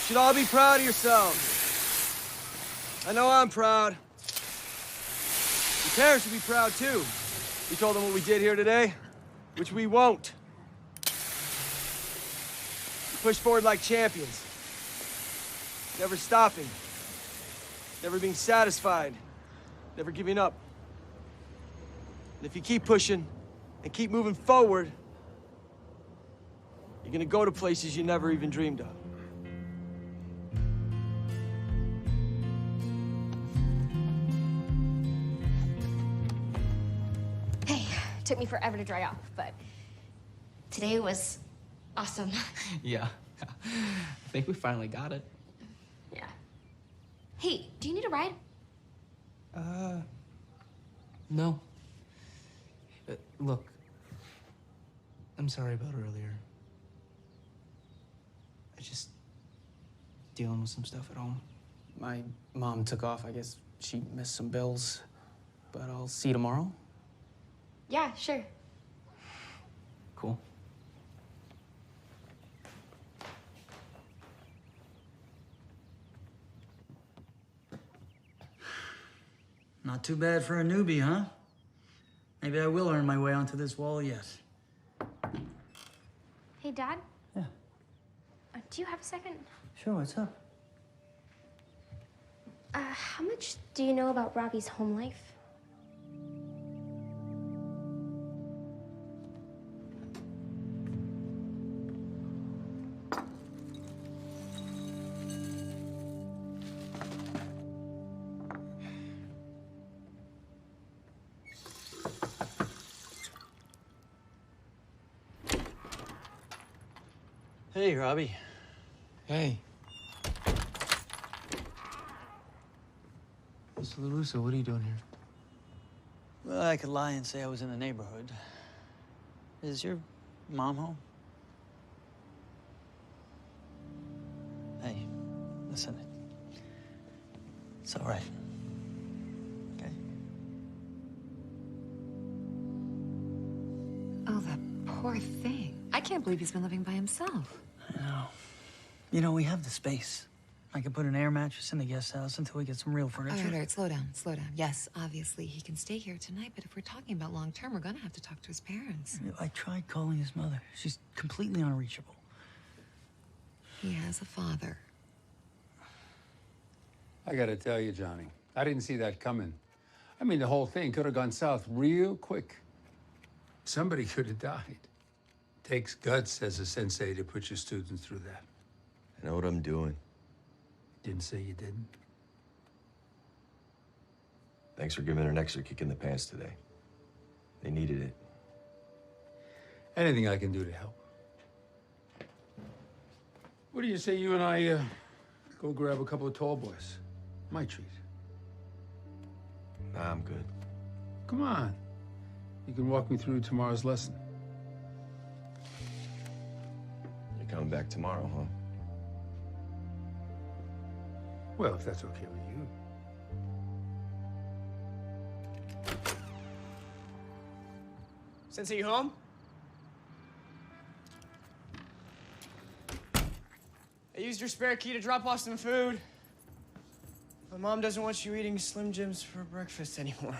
Should all be proud of yourselves. I know I'm proud. Your parents should be proud, too. We told them what we did here today, which we won't. We push forward like champions. Never stopping. Never being satisfied. Never giving up. And if you keep pushing and keep moving forward, you're gonna go to places you never even dreamed of. Hey, took me forever to dry off, but today was awesome. Yeah. I think we finally got it. Yeah. Hey, do you need a ride? No. Look, I'm sorry about earlier. I just dealing with some stuff at home. My mom took off. I guess she missed some bills. But I'll see you tomorrow. Yeah, sure. Cool. Not too bad for a newbie, huh? Maybe I will earn my way onto this wall yet. Hey, Dad? Yeah. Do you have a second? Sure, what's up? How much do you know about Robbie's home life? Hey, Robbie. Hey. Mr. LaRusso, what are you doing here? Well, I could lie and say I was in the neighborhood. Is your mom home? Hey, listen. It's all right. Okay? Oh, that poor thing. I can't believe he's been living by himself. I know. You know, we have the space. I could put an air mattress in the guest house until we get some real All furniture. right, slow down, slow down. Yes, obviously, he can stay here tonight, but if we're talking about long term, we're gonna have to talk to his parents. I tried calling his mother. She's completely unreachable. He has a father. I gotta tell you, Johnny, I didn't see that coming. I mean, the whole thing could have gone south real quick. Somebody could have died. Takes guts as a sensei to put your students through that. I know what I'm doing. Didn't say you didn't. Thanks for giving her an extra kick in the pants today. They needed it. Anything I can do to help. What do you say you and I go grab a couple of tall boys? My treat. Nah, I'm good. Come on. You can walk me through tomorrow's lesson. You're coming back tomorrow, huh? Well, if that's okay with you. Sensei, you home? I used your spare key to drop off some food. My mom doesn't want you eating Slim Jims for breakfast anymore.